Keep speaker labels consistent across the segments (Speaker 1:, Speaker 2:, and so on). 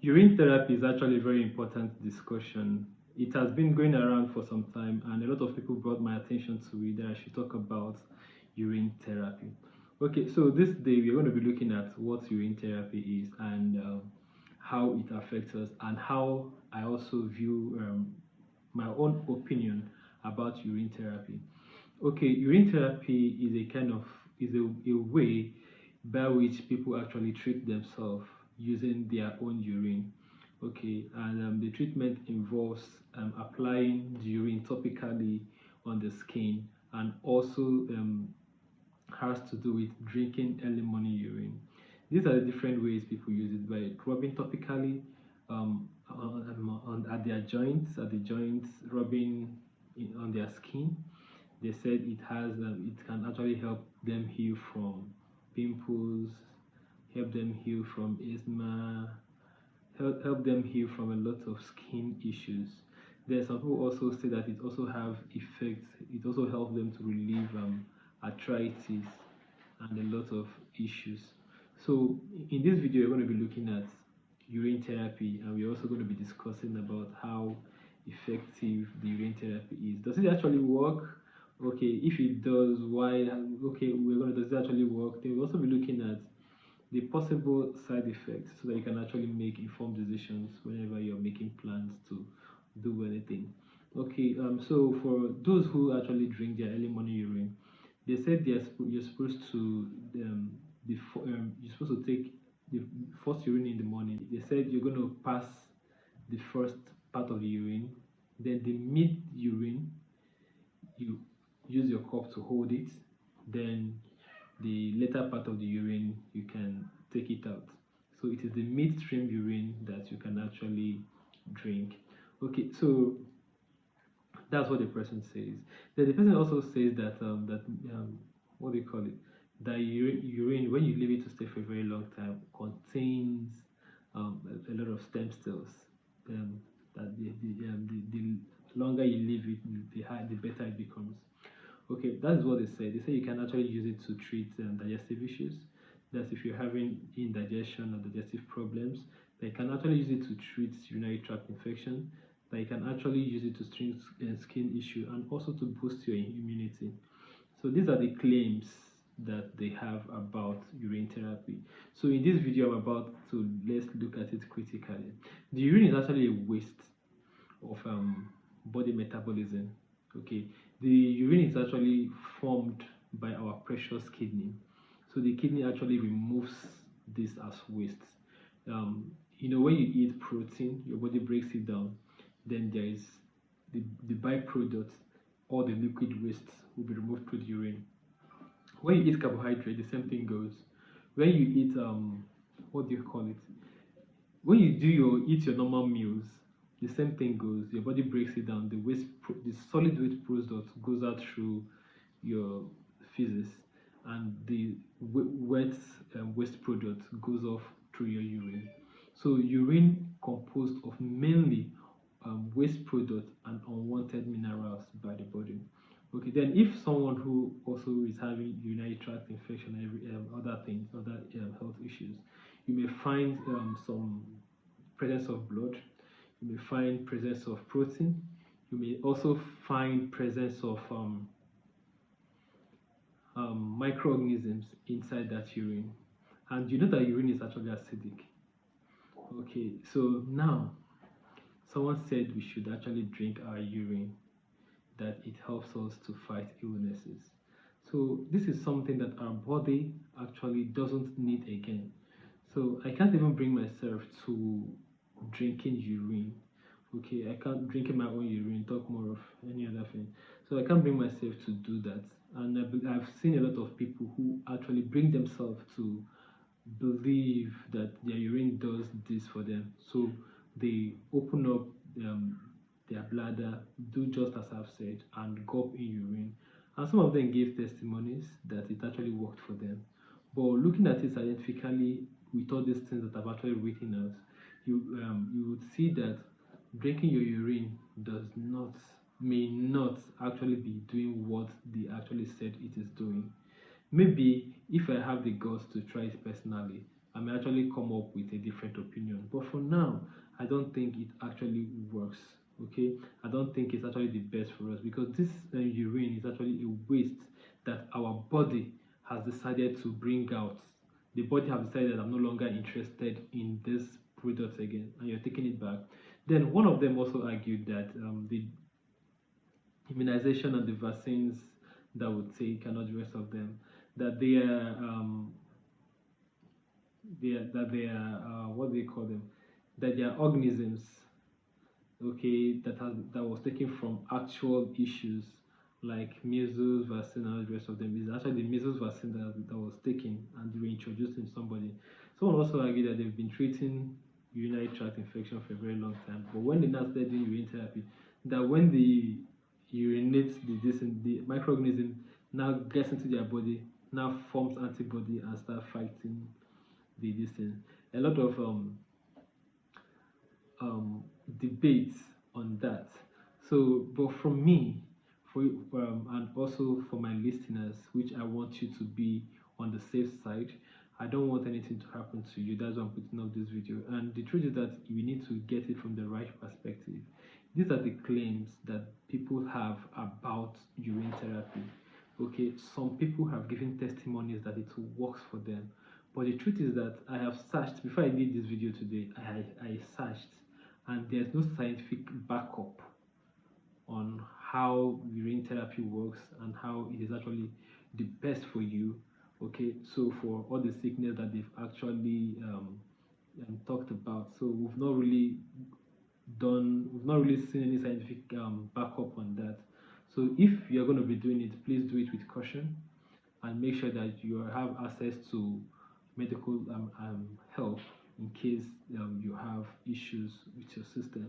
Speaker 1: Urine therapy is actually a very important discussion. It has been going around for some time, and a lot of people brought my attention to it that I should talk about urine therapy. Okay, so this day we're going to be looking at what urine therapy is and how it affects us, and how I also view my own opinion about urine therapy. Okay, urine therapy is a way by which people actually treat themselves using their own urine. Okay, and the treatment involves applying the urine topically on the skin, and also has to do with drinking early morning urine. These are the different ways people use it: by rubbing topically at their joints, rubbing on their skin. They said it can actually help them heal from pimples, help them heal from asthma, help them heal from a lot of skin issues. There's some people also say that it also have effects. It also helps them to relieve arthritis and a lot of issues. So in this video, we're going to be looking at urine therapy, and we're also going to be discussing about how effective the urine therapy is. Does it actually work? Okay, if it does, why? Okay, does it actually work? Then we'll also be looking at the possible side effects, so that you can actually make informed decisions whenever you're making plans to do anything. Okay, so for those who actually drink their early morning urine, they said you're supposed to you're supposed to take the first urine in the morning. They said you're going to pass the first part of the urine, then the mid urine, you use your cup to hold it, then the later part of the urine you can take it out. So it is the midstream urine that you can actually drink. Okay, so that's what the person says. Then the person also says that what do you call it? That urine, when you leave it to stay for a very long time, contains a lot of stem cells. That the longer you leave it, the better it becomes. Okay, that's what they say. They say you can actually use it to treat digestive issues. That's if you're having indigestion or digestive problems. They can actually use it to treat urinary tract infection. They can actually use it to treat skin issue, and also to boost your immunity. So these are the claims that they have about urine therapy. So in this video, I'm about to let's look at it critically. The urine is actually a waste of body metabolism. Okay, the urine is actually formed by our precious kidney. So the kidney actually removes this as waste. When you eat protein, your body breaks it down. Then there is the byproduct, all the liquid waste will be removed through the urine. When you eat carbohydrate, the same thing goes. When you eat what do you call it? When you eat your normal meals, the same thing goes. Your body breaks it down. The solid waste product goes out through your feces, and the wet waste product goes off through your urine. So urine composed of mainly waste product and unwanted minerals by the body. Okay, then if someone who also is having urinary tract infection and other things, other health issues, you may find some presence of blood, you may find presence of protein, you may also find presence of microorganisms inside that urine. And you know that urine is actually acidic. Okay, so now someone said we should actually drink our urine, that it helps us to fight illnesses. So this is something that our body actually doesn't need again. So I can't even bring myself to drinking urine. Okay, I can't drink my own urine, talk more of any other thing. So I can't bring myself to do that. And I've seen a lot of people who actually bring themselves to believe that their urine does this for them. So they open up their bladder, do just as I've said, and gulp in urine. And some of them gave testimonies that it actually worked for them. But looking at it scientifically, with all these things that I've actually written out, you would see that drinking your urine may not actually be doing what they actually said it is doing. Maybe if I have the guts to try it personally, I may actually come up with a different opinion. But for now, I don't think it actually works. Okay, I don't think it's actually the best for us, because this urine is actually a waste that our body has decided to bring out. The body has decided that I'm no longer interested in this product again, and you're taking it back. Then one of them also argued that the immunization and the vaccines that would take and all the rest of them, that they are what do they call them, that they are organisms, okay, that was taken from actual issues like measles vaccine and all the rest of them. Is actually the measles vaccine that was taken and reintroduced in somebody. Someone also argued that they've been treating urinary tract infection for a very long time, but when they now started doing urine therapy, that when the urinates the microorganism now gets into their body, now forms antibody and start fighting this thing. A lot of debates on that. So, but from me, and also for my listeners, which I want you to be on the safe side, I don't want anything to happen to you. That's why I'm putting up this video. And the truth is that we need to get it from the right perspective. These are the claims that people have about urine therapy. Okay, some people have given testimonies that it works for them. But the truth is that I have searched before I did this video today. I searched, and there's no scientific backup on how urine therapy works and how it is actually the best for you. Okay, so for all the sickness that they've actually talked about, so we've not really seen any scientific backup on that. So if you're going to be doing it, please do it with caution, and make sure that you have access to medical help in case you have issues with your system.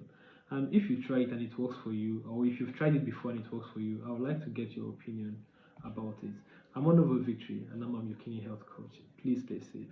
Speaker 1: And if you try it and it works for you, or if you've tried it before and it works for you, I would like to get your opinion about it. I'm on over Victory, and I'm your kidney health coach. Please stay safe.